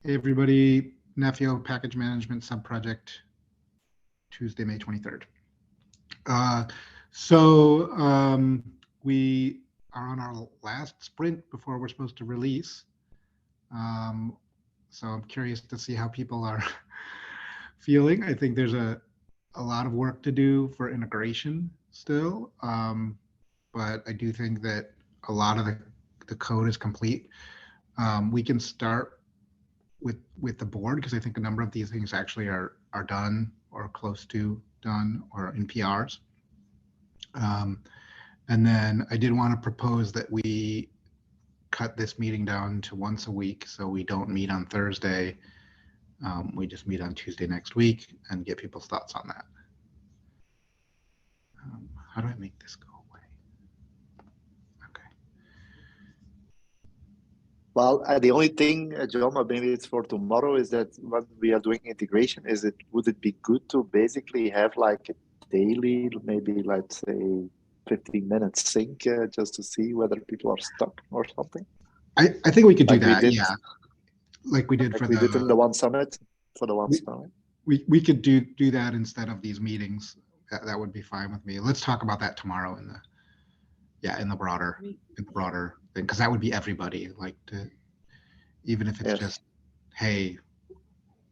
Hey everybody, Nefio Package Management Subproject, Tuesday, May 23rd. We are on our last sprint before we're supposed to release. So I'm curious to see how people are feeling. I think there's a lot of work to do for integration still, but I do think that a lot of the code is complete. We can start with the board because I think a number of these things actually are done or close to done or in PRs. And then I did want to propose that we cut this meeting down to once a week, so we don't meet on Thursday. We just meet on Tuesday next week and get people's thoughts on that. How do I make this go away? Okay. Well, the only thing, John, or maybe it's for tomorrow, is that when we are doing integration, would it be good to basically have like a daily, maybe let's say 15-minute sync, just to see whether people are stuck or something? I think we could do Like that, we did, yeah. Like we did like for we did in the One Summit, for the One Summit. We could do that instead of these meetings. That would be fine with me. Let's talk about that tomorrow in the broader thing, because that would be everybody, like even if it's just, hey,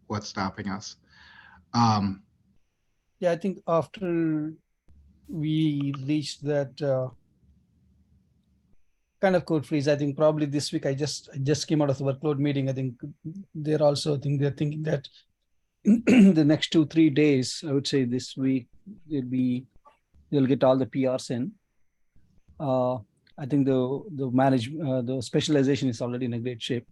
what's stopping us? Yeah, I think after we reached that kind of code freeze, I think probably this week I just came out of the workload meeting. I think they're thinking that the next 2-3 days, I would say this week, they'll get all the PRs in. I think the specialization is already in a great shape.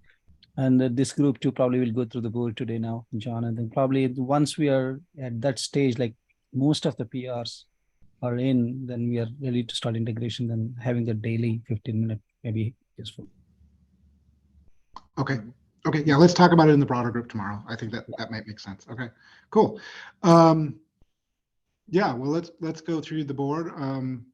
And this group too probably will go through the board today now, John. And then probably once we are at that stage, like most of the PRs are in, then we are ready to start integration. Then having the daily 15-minute maybe useful. Okay. Yeah, let's talk about it in the broader group tomorrow. I think that might make sense. Okay, cool. Yeah, well, let's go through the board.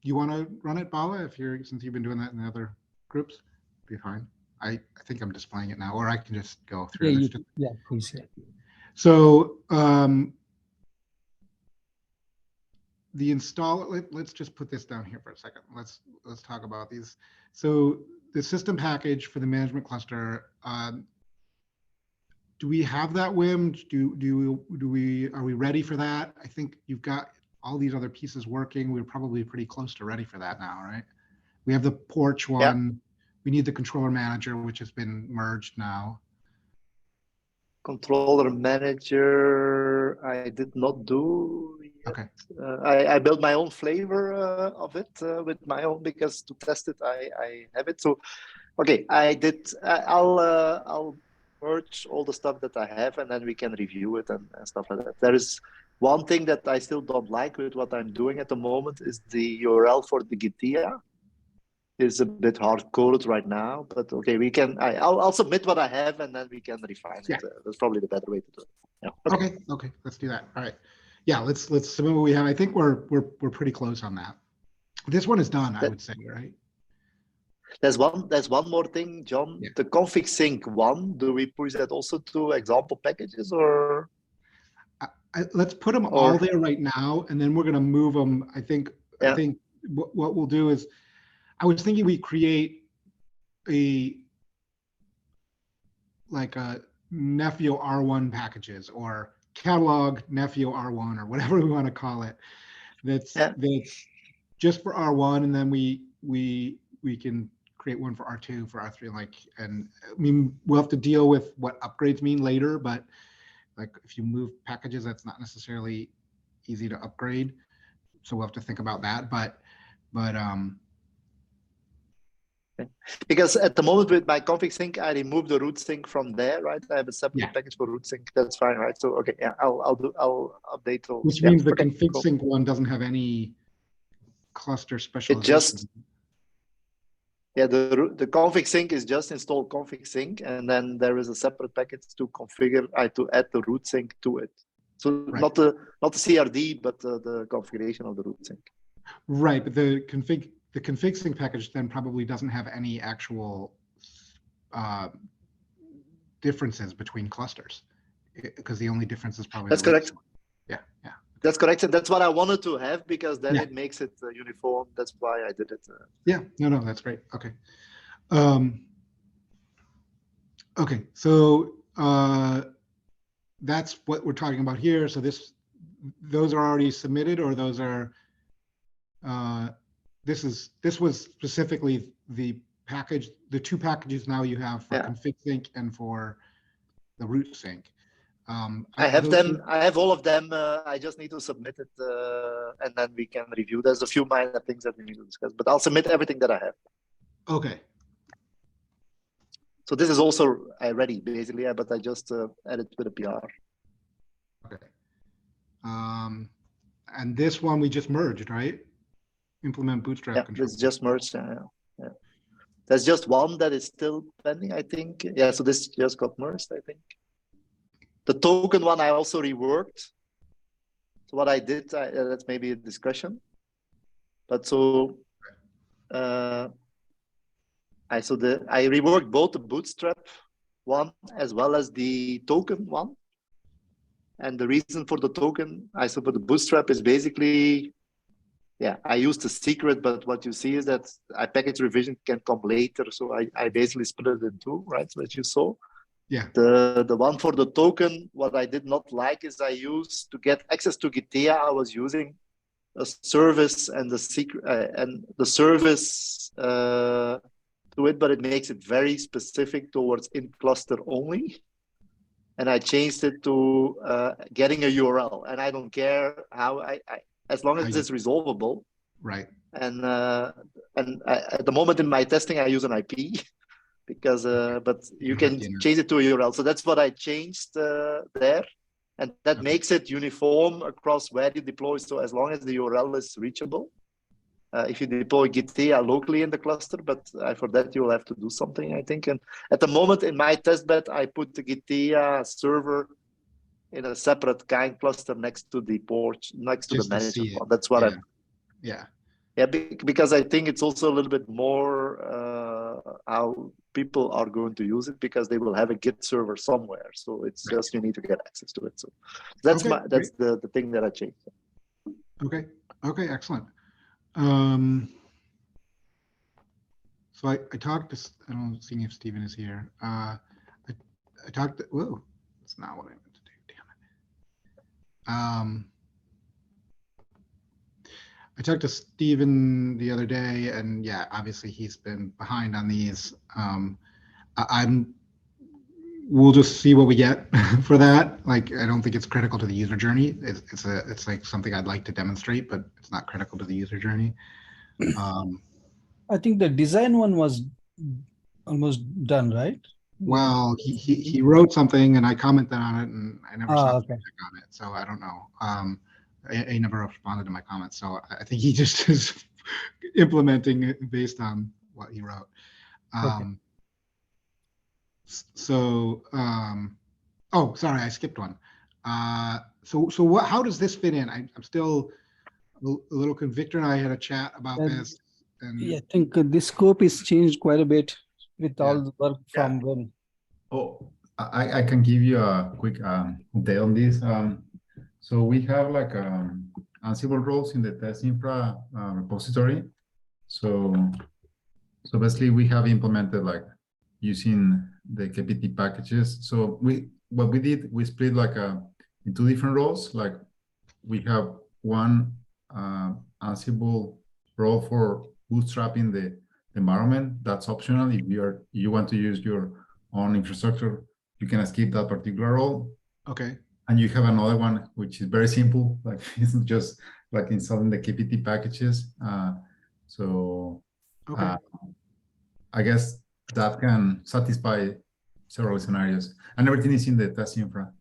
You want to run it, Bala, since you've been doing that in the other groups? Be fine. I think I'm displaying it now, or I can just go through. Yeah, please. Yeah. So the installer. Let's just put this down here for a second. Let's talk about these. So the system package for the management cluster. Do we have that, Wim? Are we ready for that? I think you've got all these other pieces working. We're probably pretty close to ready for that now, right? We have the porch one. Yeah. We need the controller manager, which has been merged now. Controller manager, I did not do yet. Okay. I built my own flavor of it with my own, because to test it, I have it. So, okay, I did. I'll merge all the stuff that I have, and then we can review it and stuff like that. There is one thing that I still don't like with what I'm doing at the moment is the URL for the Gitea. Is a bit hard-coded right now, but okay, we can. I'll submit what I have, and then we can refine it. That's probably the better way to do it. Yeah. Okay, let's do that. All right. Yeah, let's submit what we have. I think we're pretty close on that. This one is done, I would say, right? There's one more thing, John. Yeah. The config sync one. Do we push that also to example packages, or? Let's put them all there right now, and then we're going to move them. I think what we'll do is. I was thinking we create a Nefio R1 packages or catalog Nefio R1 or whatever we want to call it. That's just for R1, and then we can create one for R2, for R3, and I mean we'll have to deal with what upgrades mean later, but like if you move packages, that's not necessarily easy to upgrade, so we'll have to think about that. But because at the moment with my config sync, I removed the root sync from there, right? I have a separate package for root sync. That's fine, right? So okay, yeah, I'll update those. Which means the config sync one doesn't have any cluster specialization. It just the config sync is just install config sync, and then there is a separate package to configure to add the root sync to it. So not the CRD, but the configuration of the root sync. Right, but the config sync package then probably doesn't have any actual differences between clusters, because the only difference is probably That's the root correct. source. Yeah, yeah. That's correct, and that's what I wanted to have, because then Yeah. it makes it uniform. That's why I did it. Yeah, no, that's great. Okay. Okay, so that's what we're talking about here. So those are already submitted, or those are, this was specifically the package, the two packages now you have for config sync and for the root sync. I have them. I have all of them. I just need to submit it, and then we can review. There's a few minor things that we need to discuss, but I'll submit everything that I have. Okay. So this is also ready, basically, but I just added with a PR. Okay. And this one we just merged, right? Implement bootstrap control. It's just merged. Yeah. There's just one that is still pending, I think. Yeah, so this just got merged, I think. The token one I also reworked. So what I did, that's maybe a discussion. But so I reworked both the bootstrap one as well as the token one. And the reason for the token, for the bootstrap is basically, I used a secret, but what you see is that a package revision can come later. So I basically split it in two, right? So as you saw. Yeah. The one for the token, what I did not like is I used to get access to Gitea. I was using a service and the secret and the service to it, but it makes it very specific towards in cluster only. And I changed it to getting a URL, and I don't care how as long as it's resolvable. Right. And at the moment in my testing, I use an IP. Because but you can change it to a URL. So that's what I changed there, and that makes it uniform across where you deploy. So as long as the URL is reachable, if you deploy Gitea locally in the cluster, but for that you will have to do something, I think. And at the moment in my testbed, I put the Gitea server in a separate kind cluster next to the port, next to the management one. That's what I'm. Yeah, because I think it's also a little bit more how people are going to use it, because they will have a Git server somewhere. So it's just you need to get access to it. So that's the thing that I changed. Okay. Okay. Excellent. So I talked to, I don't see if Stephen is here. I talked to, whoa, that's not what I meant to do. Damn it. I talked to Stephen the other day, and yeah, obviously he's been behind on these. We'll just see what we get for that. Like, I don't think it's critical to the user journey. It's like something I'd like to demonstrate, but it's not critical to the user journey. I think the design one was almost done, right? Well, he wrote something and I commented on it, and I never saw feedback on it, so I don't know. He never responded to my comments, so I think he just is implementing it based on what he wrote. So, oh, sorry, I skipped one. So what? How does this fit in? I'm still a little convinced. Victor and I had a chat about this. And yeah, I think this scope is changed quite a bit with all the work from when. Oh, I can give you a quick update on this. So we have like Ansible roles in the test infra repository. So basically we have implemented like using the KPT packages. So what we did, we split like in two different roles. Like we have one Ansible role for bootstrapping the environment. That's optional. If you want to use your own infrastructure, you can skip that particular role. Okay. And you have another one which is very simple, like it's just like installing the KPT packages. I guess that can satisfy several scenarios, and everything is in the test infra.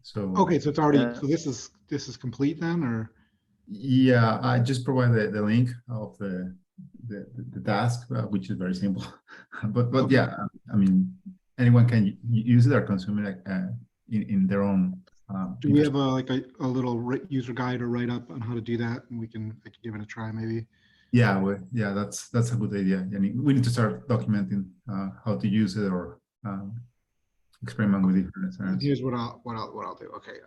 So okay, so it's already so this is complete then, or? Yeah, I just provide the link of the task, which is very simple. but yeah, I mean, anyone can use it or consume it in their own. Do we have a little user guide or write up on how to do that, and I can give it a try maybe? Yeah, that's a good idea. I mean, we need to start documenting how to use it, or experiment with different scenarios. Here's what I'll do. Okay.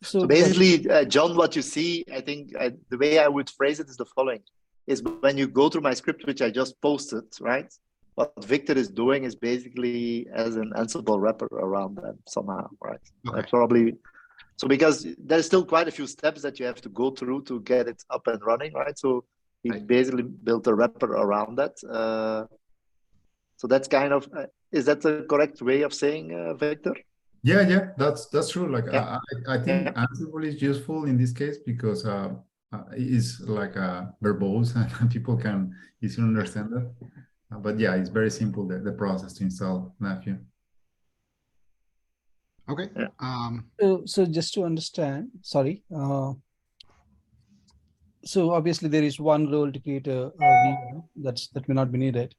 So basically, John, what you see, I think the way I would phrase it is the following: is when you go through my script, which I just posted, right? What Victor is doing is basically as an Ansible wrapper around them somehow, right? Okay. Probably. So because there's still quite a few steps that you have to go through to get it up and running, right? So he basically built a wrapper around that. So that's kind of, is that the correct way of saying, Victor? Yeah, that's true. Like Yeah. I think Ansible is useful in this case because it's like verbose and people can easily understand that. But yeah, it's very simple the process to install Nephew. Okay. Yeah. So just to understand, sorry. So obviously there is one role to create a VM that may not be needed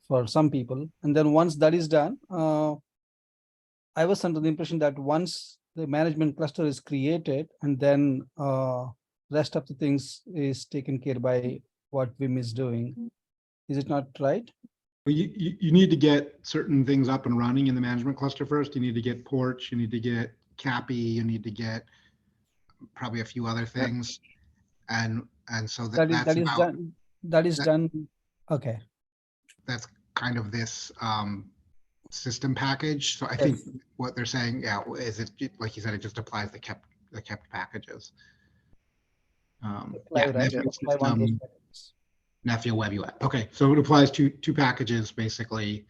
for some people, and then once that is done, I was under the impression that once the management cluster is created, and then rest of the things is taken care by what Vim is doing. Is it not right? Well, you need to get certain things up and running in the management cluster first. You need to get Porch, you need to get Cappy, you need to get probably a few other things. And so That is done. Okay. That's kind of this system package. So I think what they're saying, yeah, is it like you said, it just applies the kept packages. Nephew Web UI. Okay, so it applies to two packages basically,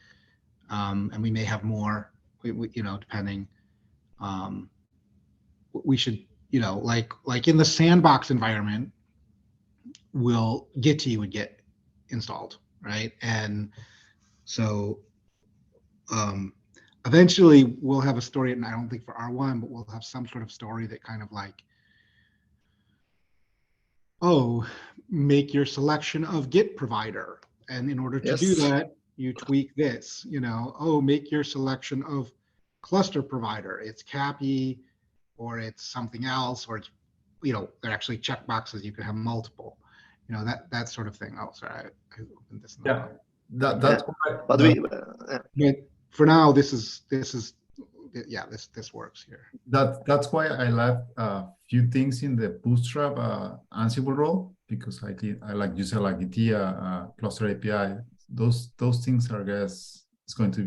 and we may have more. We you know, depending. We should, you know, like in the sandbox environment, Git would get installed, right? And so eventually we'll have a story, and I don't think for R1, but we'll have some sort of story that kind of like, oh, make your selection of Git provider. And in order to do that, you tweak this, you know, oh, make your selection of cluster provider. It's Cappy or it's something else, or it's, you know, they're actually checkboxes. You could have multiple, you know, that sort of thing. Oh, sorry, I opened this. Yeah, that's why. But for now, this works here. That's why I left a few things in the Bootstrap Ansible role, because I like you said, like the cluster API. Those things are, I guess, it's going to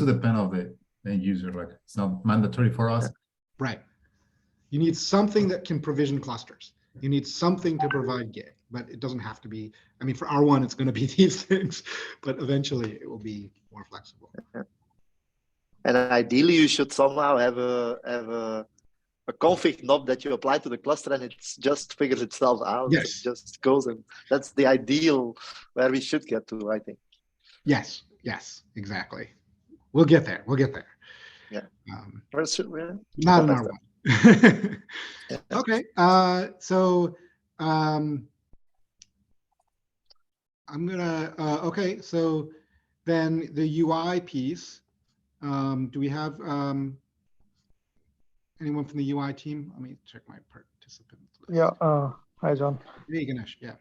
depend on the end user. Like it's not mandatory for us. Right. You need something that can provision clusters. You need something to provide Git, but it doesn't have to be. I mean, for R1, it's going to be these things, but eventually it will be more flexible. And ideally, you should somehow have a config knob that you apply to the cluster, and it just figures itself out. Yes. It just goes, and that's the ideal where we should get to, I think. Yes, exactly. We'll get there. Yeah. Not in R1. Okay. So I'm gonna. Okay. So then the UI piece. Do we have anyone from the UI team? Let me check my participants. Yeah. Hi, John. Hey, Ganesh. Yeah.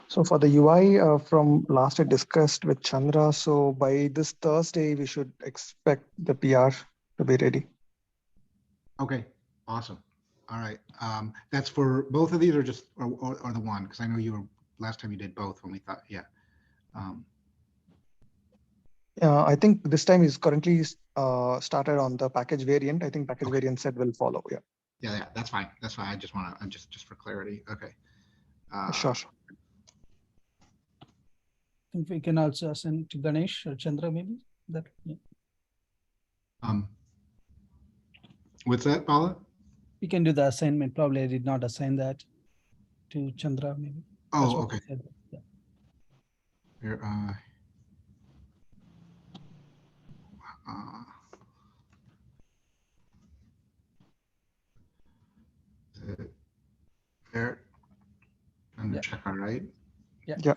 So for the UI from last I discussed with Chandra, so by this Thursday, we should expect the PR to be ready. Okay, awesome. All right. That's for both of these or just, or the one? Because I know you were, last time you did both when we thought, yeah. I think this time is currently started on the package variant. I think package variant set will follow. Yeah. Yeah, that's fine. That's fine. I just want to, just for clarity. Okay. Sure. I think we can also send to Ganesh or Chandra, maybe that. Yeah. What's that, Paula? We can do the assignment. Probably I did not assign that to Chandra, maybe. Oh, okay. Yeah. Here, there. And Yeah. check, all right. Yeah.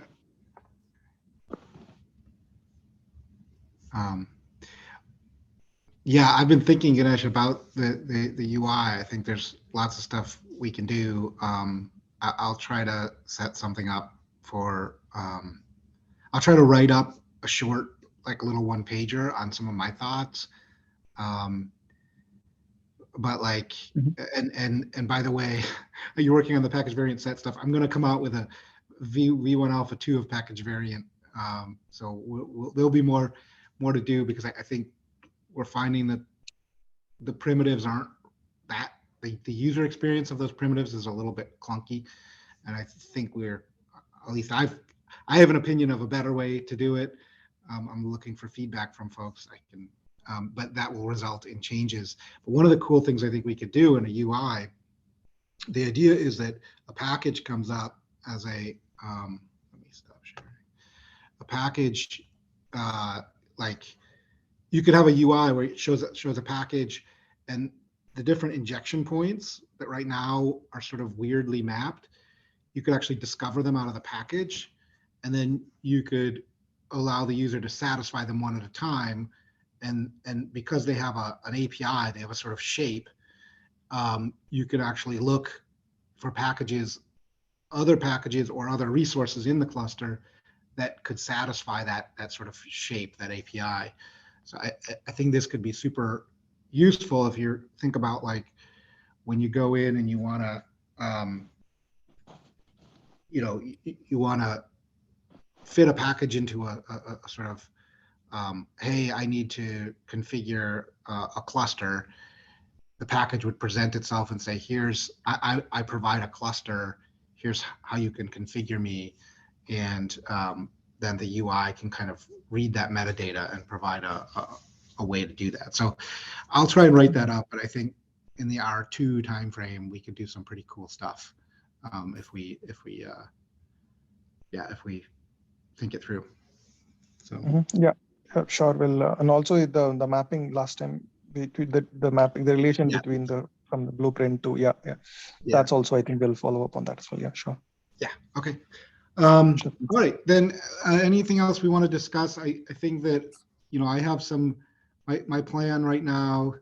Yeah, I've been thinking, Ganesh, about the UI. I think there's lots of stuff we can do. I'll try to set something up for, I'll try to write up a short, like little one pager on some of my thoughts. But like, and by the way, you're working on the package variant set stuff. I'm going to come out with a V1 alpha 2 of package variant. So there'll be more to do, because I think we're finding that the primitives aren't that, the user experience of those primitives is a little bit clunky. And I think at least I have an opinion of a better way to do it. I'm looking for feedback from folks. But that will result in changes. But one of the cool things I think we could do in a UI, the idea is that a package comes up as a, let me stop sharing. A package, like you could have a UI where it shows a package, and the different injection points that right now are sort of weirdly mapped, you could actually discover them out of the package, and then you could allow the user to satisfy them one at a time. And because they have an API, they have a sort of shape, you could actually look for packages, other packages or other resources in the cluster that could satisfy that sort of shape, that API. So I think this could be super useful if you think about, like, when you go in and you want to, you want to fit a package into a sort of, hey, I need to configure a cluster. The package would present itself and say, here's, I provide a cluster, here's how you can configure me. And then the UI can kind of read that metadata and provide a way to do that. So I'll try and write that up, but I think in the R2 timeframe, we could do some pretty cool stuff if we think it through. So Yeah, sure. Will and also the mapping last time, the mapping, the relation between from the blueprint to that's also, I think we'll follow up on that as well. Yeah, sure. Yeah. Okay. All right. Then anything else we want to discuss? I think that, I have my plan right now.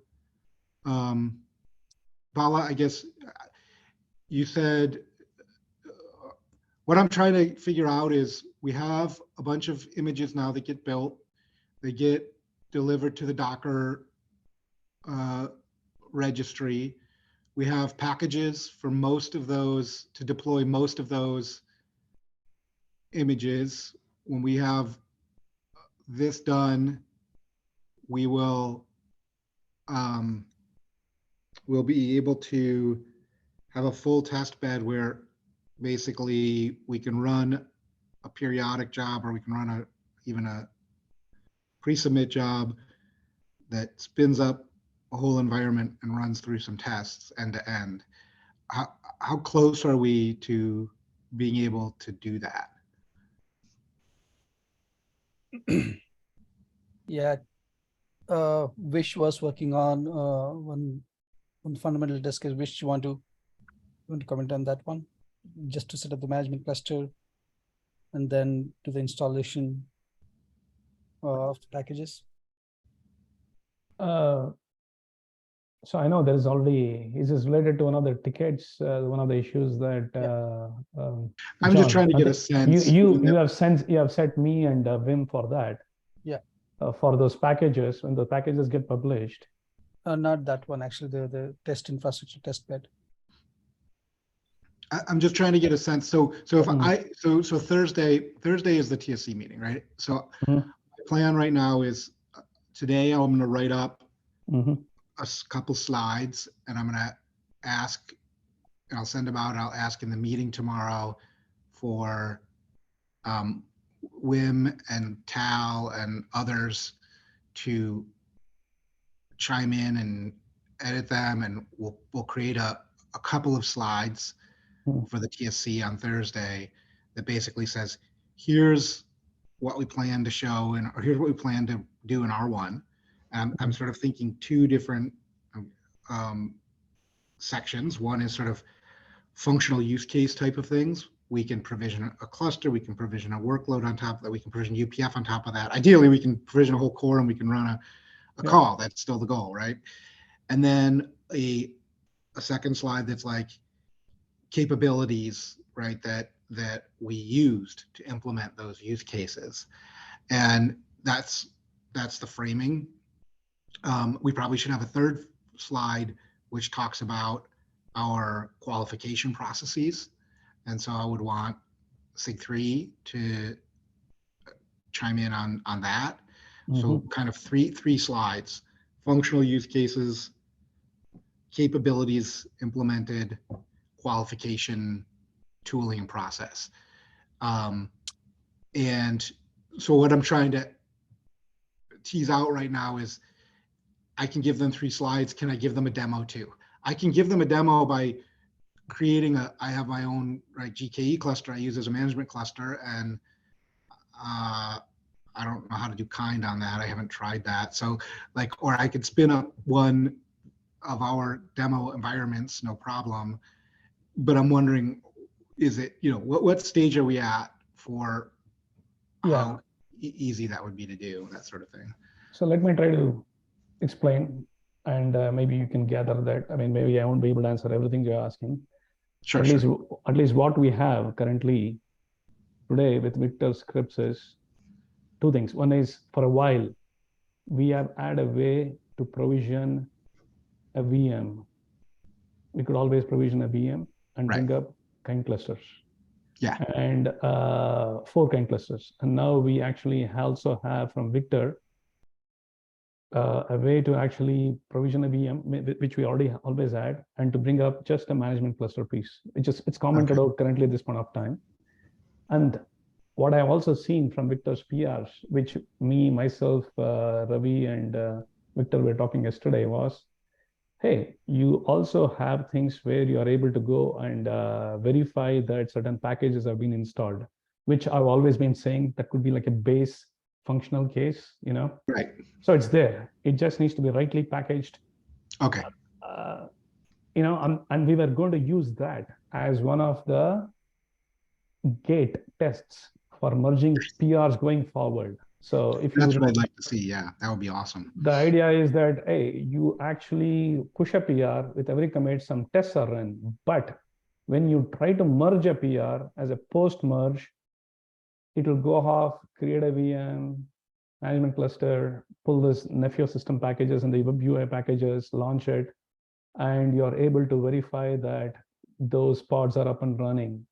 Bala, I guess you said, what I'm trying to figure out is, we have a bunch of images now that get built. They get delivered to the Docker registry. We have packages for most of those to deploy most of those images. When we have this done, we will we'll be able to have a full test bed where basically we can run a periodic job, or we can run even a pre-submit job that spins up a whole environment and runs through some tests end to end. How close are we to being able to do that? Yeah, Vish was working on one fundamental task. Vish, you want to comment on that one? Just to set up the management cluster and then do the installation of the packages. So I know there is already, is this related to one of the tickets, one of the issues that I'm just trying to get a sense. You have set me and Wim for that. Yeah. For those packages, when the packages get published. Not that one, actually, the test infrastructure test bed. I'm just trying to get a sense. So if so Thursday is the TSC meeting, right? So my plan right now is, today I'm going to write up a couple slides, and I'm going to ask, and I'll send them out. I'll ask in the meeting tomorrow for Wim and Tal and others to chime in and edit them, and we'll create a couple of slides for the TSC on Thursday that basically says, here's what we plan to show, or here's what we plan to do in R1. I'm sort of thinking two different sections. One is sort of functional use case type of things. We can provision a cluster, we can provision a workload on top of that, we can provision UPF on top of that. Ideally, we can provision a whole core and we can run a call. That's still the goal, right? And then a second slide that's like capabilities, right, that we used to implement those use cases. And that's the framing. We probably should have a third slide which talks about our qualification processes. And so I would want SIG3 to chime in on that. So kind of three slides: functional use cases, capabilities implemented, qualification, tooling, and process. And so what I'm trying to tease out right now is I can give them 3 slides. Can I give them a demo too? I can give them a demo by creating I have my own GKE cluster I use as a management cluster, and I don't know how to do kind on that. I haven't tried that. So or I could spin up one of our demo environments, no problem. But I'm wondering, is it, what stage are we at for how easy that would be to do, that sort of thing? So let me try to explain, and maybe you can gather that. I mean, maybe I won't be able to answer everything you're asking. Sure. At least what we have currently today with Victor scripts is 2 things. One is, for a while, we have had a way to provision a VM. We could always provision a VM and bring up kind clusters. Yeah. And 4 kind clusters. And now we actually also have from Victor a way to actually provision a VM, which we already always had, and to bring up just a management cluster piece, it's commented out currently at this point of time. And what I've also seen from Victor's PRs, which myself, Ravi, and Victor were talking yesterday, was, hey, you also have things where you are able to go and verify that certain packages have been installed, which I've always been saying that could be like a base functional case, Right. So it's there. It just needs to be rightly packaged. Okay. And we were going to use that as one of the gate tests for merging PRs going forward. So if that's what I'd like to see. Yeah, that would be awesome. The idea is that, hey, you actually push a PR with every commit, some tests are run. But when you try to merge a PR as a post merge, it will go off, create a VM, management cluster, pull this Nefio system packages and the web UI packages, launch it, and you're able to verify that those pods are up and running.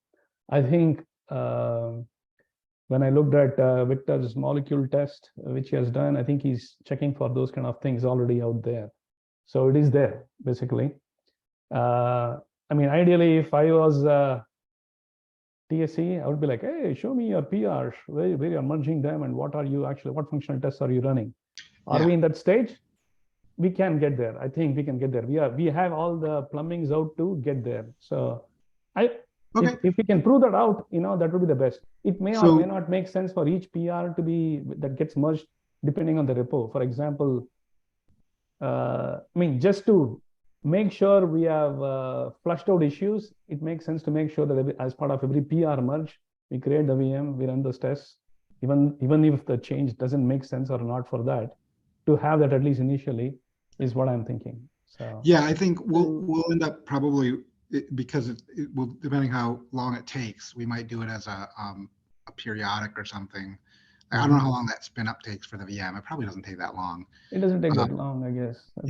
I think when I looked at Victor's molecule test, which he has done, I think he's checking for those kind of things already out there. So it is there, basically. I mean, ideally, if I was TSC, I would be like, hey, show me your PRs, where you're merging them, and what functional tests are you running? Are we in that stage? We can get there. I think we can get there. We have all the plumbings out to get there. So if we can prove that out, that would be the best. It may or may not make sense for each PR to be that gets merged depending on the repo. For example, just to make sure we have flushed out issues, it makes sense to make sure that as part of every PR merge, we create the VM, we run those tests, even if the change doesn't make sense or not for that, to have that at least initially is what I'm thinking. So yeah, I think we'll end up probably, because it will, depending how long it takes, we might do it as a periodic or something. I don't know how long that spin up takes for the VM. It probably doesn't take that long. It doesn't take that long, I guess. I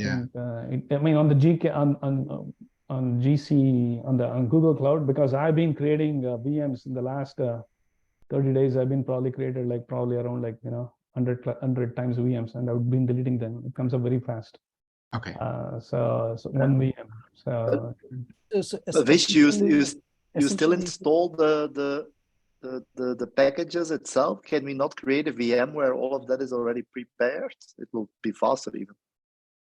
think, on the GK on GC on Google Cloud, because I've been creating VMs in the last 30 days. I've been created around 100 times VMs, and I've been deleting them. It comes up very fast. Okay. So one VM. So Vish, you still install the packages itself? Can we not create a VM where all of that is already prepared? It will be faster even.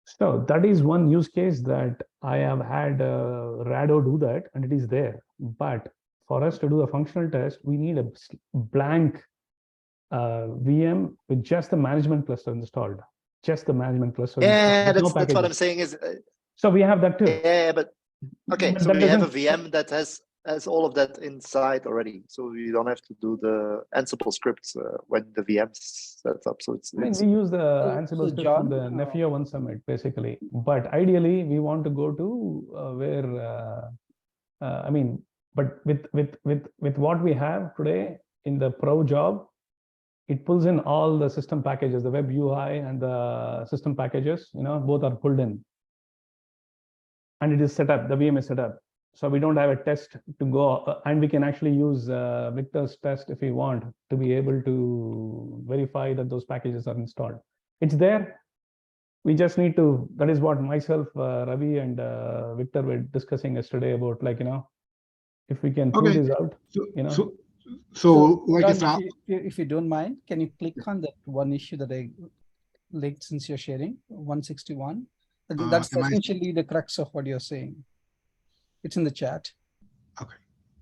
So that is one use case that I have had Rado do that, and it is there. But for us to do a functional test, we need a blank VM with just the management cluster installed. Just the management cluster. Yeah, that's what I'm saying is. So we have that too. Yeah, but okay. So we have a VM that has all of that inside already. So you don't have to do the Ansible scripts when the VM's set up. So we use the Ansible script from the Nefio 1 summit, basically. But ideally, we want to go to where, but with what we have today in the pro job, it pulls in all the system packages, the web UI and the system packages, both are pulled in. And it is set up, the VM is set up. So we don't have a test to go, and we can actually use Victor's test if we want to be able to verify that those packages are installed. It's there. We just need to, that is what myself, Ravi and Victor were discussing yesterday about, if we can pull this out, So like it's John, not. if you don't mind, can you click on that one issue that I linked since you're sharing 161? I think that's essentially the crux of what you're saying. It's in the chat. Okay.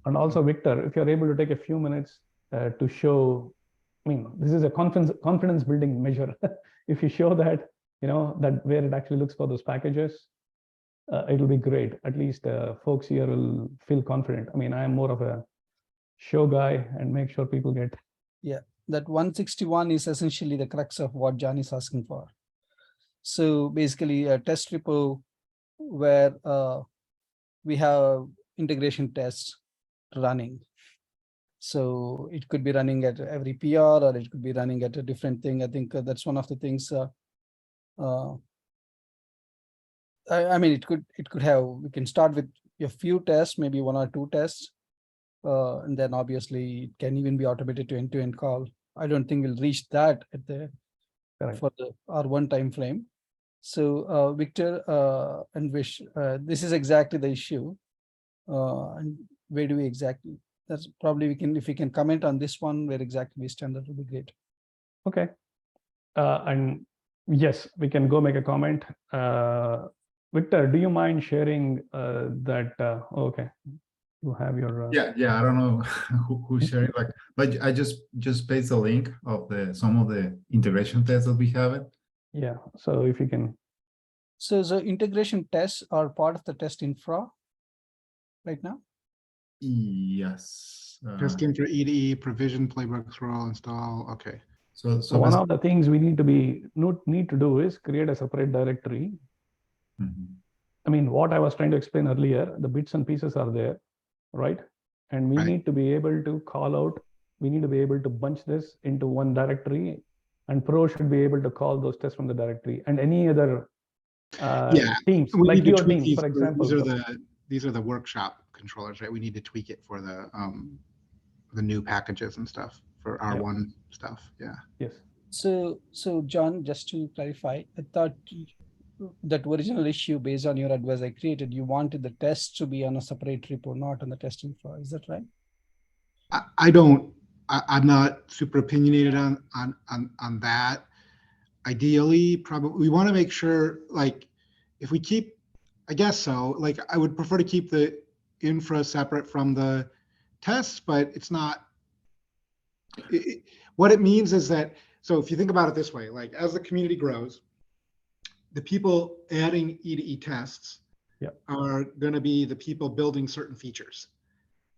And also, Victor, if you're able to take a few minutes to show, this is a confidence building measure. If you show that, that where it actually looks for those packages, it'll be great. At least folks here will feel confident. I am more of a show guy and make sure people get. Yeah, that 161 is essentially the crux of what John is asking for. So basically a test repo where we have integration tests running. So it could be running at every PR or it could be running at a different thing. I think that's one of the things. It could have, we can start with a few tests, maybe 1 or 2 tests. And then obviously it can even be automated to end-to-end call. I don't think we'll reach that at the for the R1 time frame. So Victor and Vish, this is exactly the issue. And where do we exactly? That's probably we can, if we can comment on this one, where exactly we stand, that would be great. Okay. And yes, we can go make a comment. Victor, do you mind sharing that? Okay. You have your yeah, I don't know who's sharing, but I just paste the link of some of the integration tests that we have it. Yeah, so if you can. So integration tests are part of the test infra right now? Yes. Testing for E2E, provision, playbooks, roll, install. Okay. So one of the things we need to do is create a separate directory. What I was trying to explain earlier, the bits and pieces are there, right? And we need to be able to call out, we need to be able to bunch this into one directory, and Pro should be able to call those tests from the directory, and any other teams, like your team, for example. These are the workshop controllers, right? We need to tweak it for the new packages and stuff for R1 stuff. Yeah. Yes. So John, just to clarify, I thought that original issue, based on your advice I created, you wanted the tests to be on a separate repo, not on the test infra. Is that right? I'm not super opinionated on that. Ideally, probably we want to make sure, if we keep, I guess so, I would prefer to keep the infra separate from the tests, but it's not, what it means is that, so if you think about it this way, as the community grows, the people adding E2E tests are going to be the people building certain features.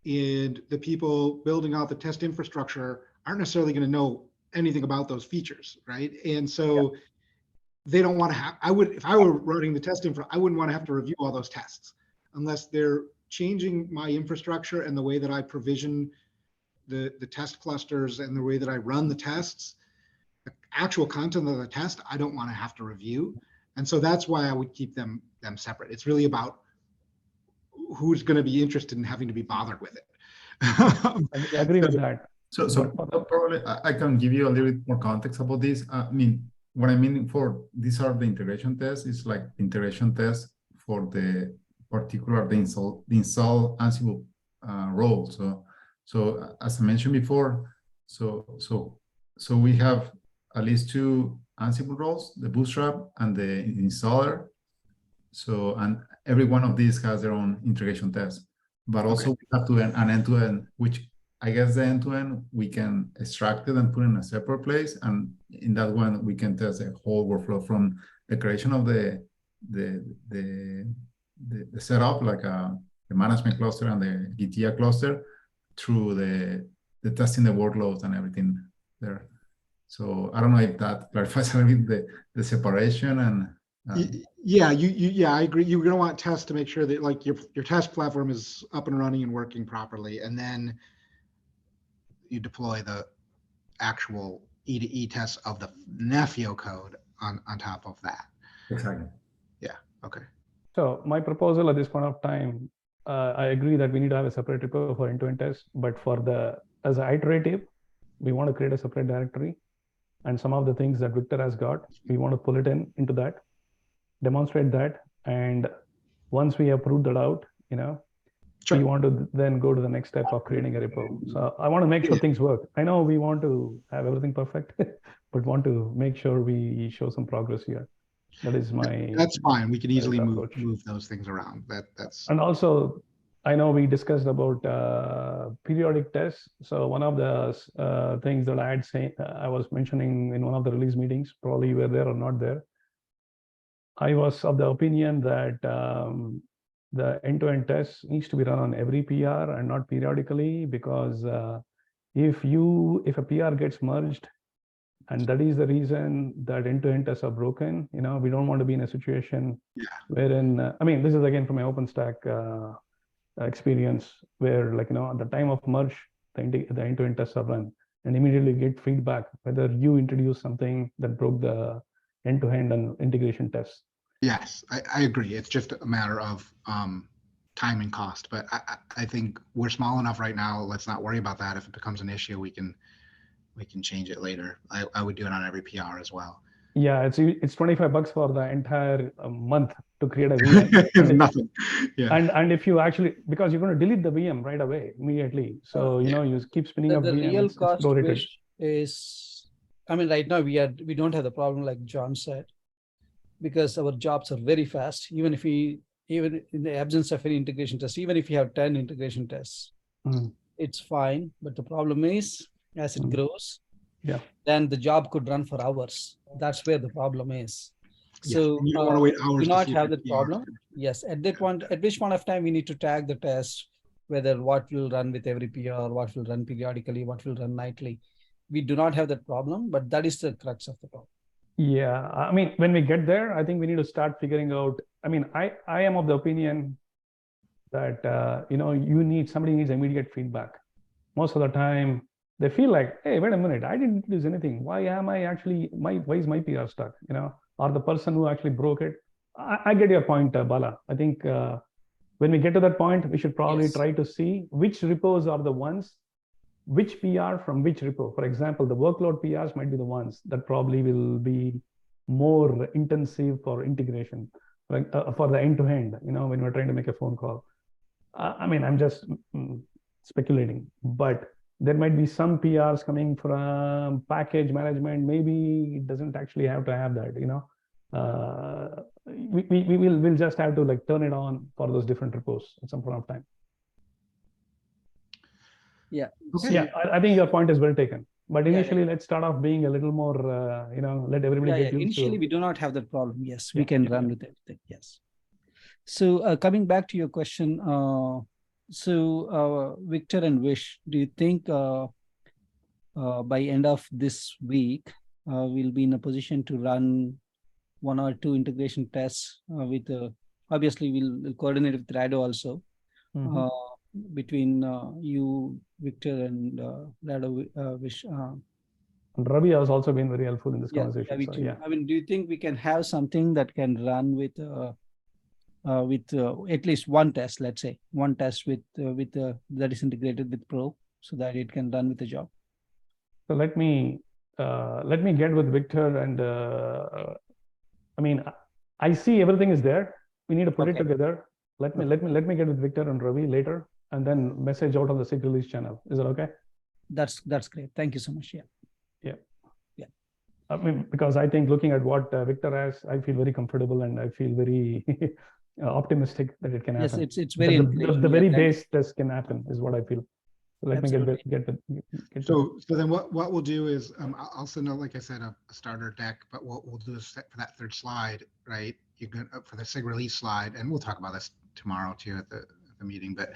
And the people building out the test infrastructure aren't necessarily going to know anything about those features, right? And so they don't want to have, if I were running the test infra, I wouldn't want to have to review all those tests unless they're changing my infrastructure and the way that I provision the test clusters and the way that I run the tests. The actual content of the test, I don't want to have to review. And so that's why I would keep them separate. It's really about who's going to be interested in having to be bothered with it. I agree with that. So probably I can give you a little bit more context about this. What I mean for these are the integration tests. It's like integration tests for the particular the install Ansible role. So as I mentioned before, so we have at least 2 Ansible roles, the Bootstrap and the installer. So, and every one of these has their own integration test, but also we have to an end-to-end, which I guess the end-to-end, we can extract it and put in a separate place. And in that one, we can test the whole workflow from the creation of the setup, the management cluster and the GTIA cluster, through the testing the workloads and everything there. So I don't know if that clarifies a little bit the separation and. Yeah, I agree. You're going to want tests to make sure that your test platform is up and running and working properly, and then you deploy the actual E2E tests of the Nefio code on top of that. Exactly. Yeah. Okay. So my proposal at this point of time, I agree that we need to have a separate repo for end-to-end tests, but as an iterative, we want to create a separate directory, and some of the things that Victor has got, we want to pull it into that, demonstrate that, and once we have proved that out, Sure. we want to then go to the next step of creating a repo. So I want to make sure things work. I know we want to have everything perfect, but want to make sure we show some progress here. That is That's fine. We can easily move approach. those things around. That's. And also, I know we discussed about periodic tests. So one of the things that I was mentioning in one of the release meetings, probably you were there or not there. I was of the opinion that the end-to-end test needs to be run on every PR and not periodically, because if a PR gets merged, and that is the reason that end-to-end tests are broken, we don't want to be in a situation wherein, this is again from my OpenStack experience, where at the time of merge, the end-to-end tests are run and immediately get feedback whether you introduce something that broke the end-to-end and integration tests. Yes, I agree. It's just a matter of time and cost, but I think we're small enough right now. Let's not worry about that. If it becomes an issue, we can change it later. I would do it on every PR as well. Yeah, it's $25 for the entire month to create a VM. It's nothing. Yeah. And if you actually, because you're going to delete the VM right away immediately, so you keep spinning up the VM. real cost prorated. is, right now we don't have the problem like John said, because our jobs are very fast. Even in the absence of any integration test, even if you have 10 integration tests, it's fine. But the problem is, as it grows, then the job could run for hours. That's where the problem is. So you don't want to wait hours. Do not have that problem. Yes, at which point of time we need to tag the test, whether what will run with every PR, what will run periodically, what will run nightly. We do not have that problem, but that is the crux of the problem. Yeah, when we get there, I think we need to start figuring out. I am of the opinion that somebody needs immediate feedback. Most of the time, they feel like, hey, wait a minute, I didn't introduce anything. Why is my PR stuck? Or the person who actually broke it. I get your point, Bala. I think when we get to that point, we should probably try to see which repos are the ones, which PR from which repo. For example, the workload PRs might be the ones that probably will be more intensive for integration, for the end-to-end, when we're trying to make a phone call. I'm just speculating, but there might be some PRs coming from package management. Maybe it doesn't actually have to have that, we'll just have to turn it on for those different repos at some point of time. Yeah. Okay. Yeah, I think your point is well taken. But initially, let's start off being a little more, let everybody get used initially, to. we do not have that problem. Yes, we can run with everything. Yes. So coming back to your question, Victor and Vish, do you think by end of this week, we'll be in a position to run 1 or 2 integration tests with, obviously we'll coordinate with Rado also, between you, Victor, and Rado, Vish. Ravi has also been very helpful in this conversation. Ravi too. Do you think we can have something that can run with at least one test, let's say one test that is integrated with Pro, so that it can run with the job? So let me get with Victor, and I see everything is there. We need to put it together. Let me get with Victor and Ravi later, and then message out on the SIG release channel. Is that okay? That's great. Thank you so much. Yeah. Because I think looking at what Victor has, I feel very comfortable and I feel very optimistic that it can happen. Yes, it's very the very base test can happen is what I feel. So let me get So then what we'll do is I'll send out, like I said, a starter deck, but what we'll do is for that third slide, right? You can for the SIG release slide, and we'll talk about this tomorrow too at the meeting, but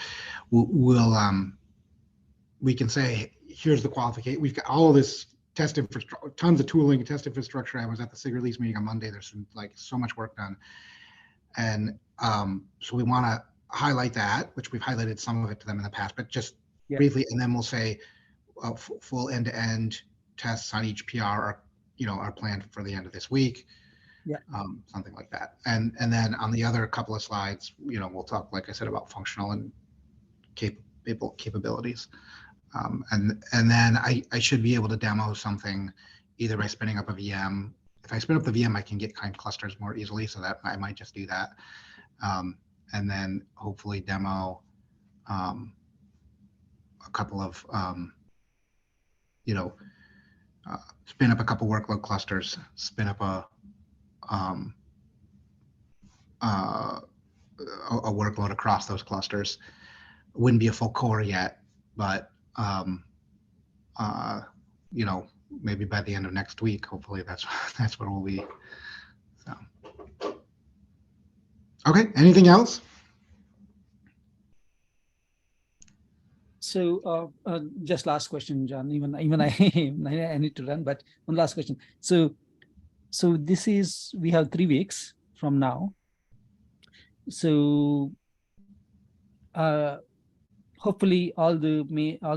we can say, here's the qualification. We've got all of this test infrastructure, tons of tooling, test infrastructure. I was at the SIG release meeting on Monday. There's so much work done. And so we want to highlight that, which we've highlighted some of it to them in the past, but just briefly, and then we'll say full end-to-end tests on each PR are, are planned for the end of this week. Yeah. Something like that. And then on the other couple of slides, we'll talk, like I said, about functional and capabilities. And then I should be able to demo something either by spinning up a VM. If I spin up the VM, I can get kind clusters more easily, so that I might just do that. And then hopefully demo a couple of, spin up a couple workload clusters, spin up a workload across those clusters. Wouldn't be a full core yet, but maybe by the end of next week, hopefully that's what we'll be. So, okay, anything else? So just last question, John. Even I need to run, but one last question. So this is, we have 3 weeks from now. So hopefully all the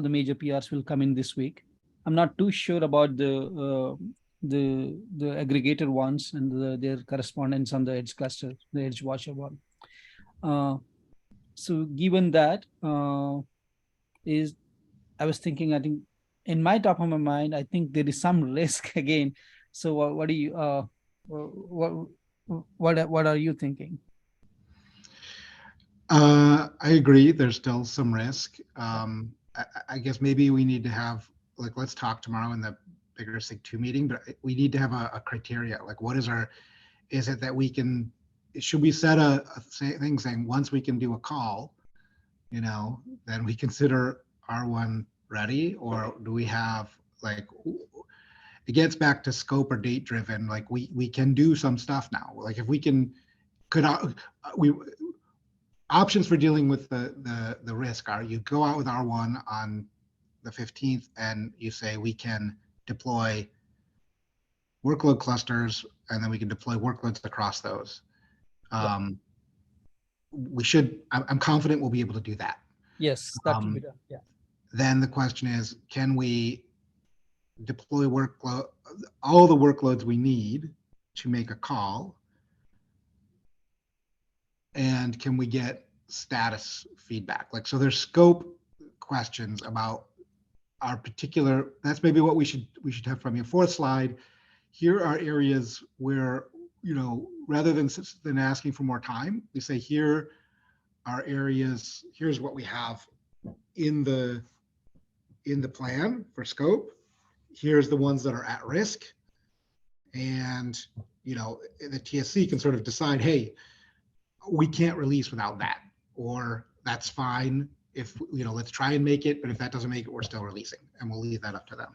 major PRs will come in this week. I'm not too sure about the aggregator ones and their correspondence on the edge cluster, the edge washer one. So given that, I was thinking, I think in my top of my mind, I think there is some risk again. So what do you what are you thinking? I agree. There's still some risk. I guess maybe we need to have, like, let's talk tomorrow in the bigger SIG2 meeting, but we need to have a criteria. Like, what is it that we can, should we set a thing saying once we can do a call, then we consider R1 ready? Or do we have, like, it gets back to scope or date driven. Like, we can do some stuff now. Like, if we options for dealing with the risk are, you go out with R1 on the 15th and you say we can deploy workload clusters, and then we can deploy workloads across those. I'm confident we'll be able to do that. Yes, that will be done. Yeah. Then the question is, can we deploy all the workloads we need to make a call? And can we get status feedback? Like, so there's scope questions about our particular, that's maybe what we should have from your 4th slide. Here are areas where, rather than asking for more time, we say, here are areas, here's what we have in the plan for scope. Here's the ones that are at risk. And, the TSC can sort of decide, hey, we can't release without that, or that's fine if, let's try and make it, but if that doesn't make it, we're still releasing, and we'll leave that up to them.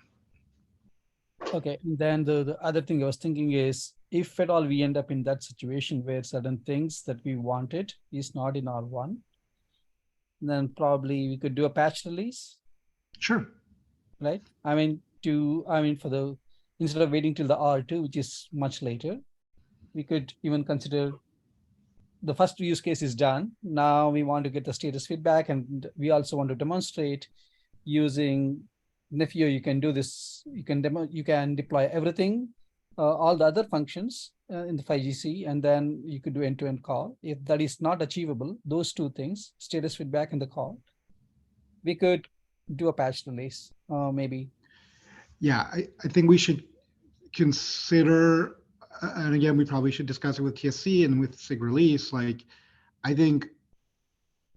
Okay, then the other thing I was thinking is, if at all we end up in that situation where certain things that we wanted is not in R1, then probably we could do a patch release. Sure. Right? Instead of waiting till the R2, which is much later, we could even consider the first use case is done. Now we want to get the status feedback, and we also want to demonstrate using Nephew. You can do this. You can deploy everything, all the other functions in the 5GC, and then you could do end-to-end call. If that is not achievable, those 2 things, status feedback and the call, we could do a patch release, maybe. Yeah, I think we should consider, and again, we probably should discuss it with TSC and with SIG release. Like, I think,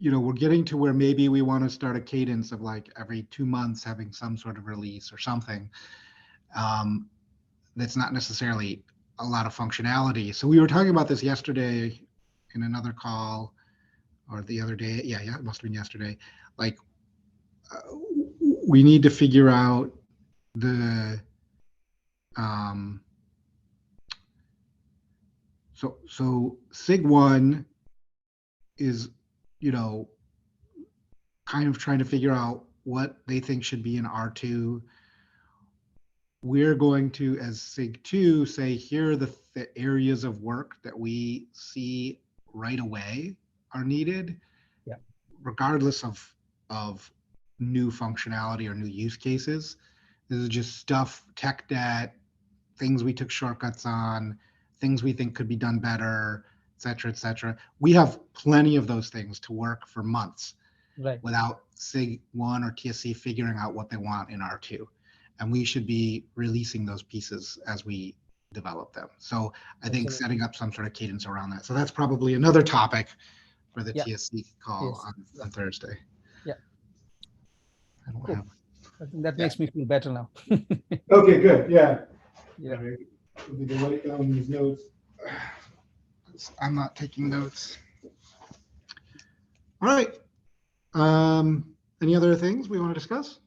we're getting to where maybe we want to start a cadence of, like, every 2 months having some sort of release or something. That's not necessarily a lot of functionality. So we were talking about this yesterday in another call, or the other day. Yeah, it must have been yesterday. Like, we need to figure out the so SIG1 is, kind of trying to figure out what they think should be in R2. We're going to, as SIG2, say, here are the areas of work that we see right away are needed, regardless of new functionality or new use cases. This is just stuff, tech debt, things we took shortcuts on, things we think could be done better, et cetera, et cetera. We have plenty of those things to work for months Right. without SIG 1 or TSC figuring out what they want in R2. And we should be releasing those pieces as we develop them. So I think Absolutely. setting up some sort of cadence around that. So that's probably another topic for the Yeah. TSC call Yes. on Thursday. Yeah. I don't Cool. have. I think that makes me feel better now. Okay, good. Yeah. Yeah. We can write down these notes. I'm not taking notes. All right. Any other things we want to discuss?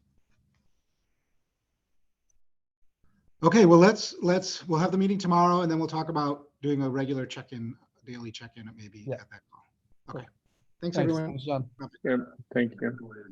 Okay, well, we'll have the meeting tomorrow, and then we'll talk about doing a regular check-in, daily check-in maybe Yeah. at that call. Cool. Okay. Thanks, Thanks, everyone. John. Yeah, thank you.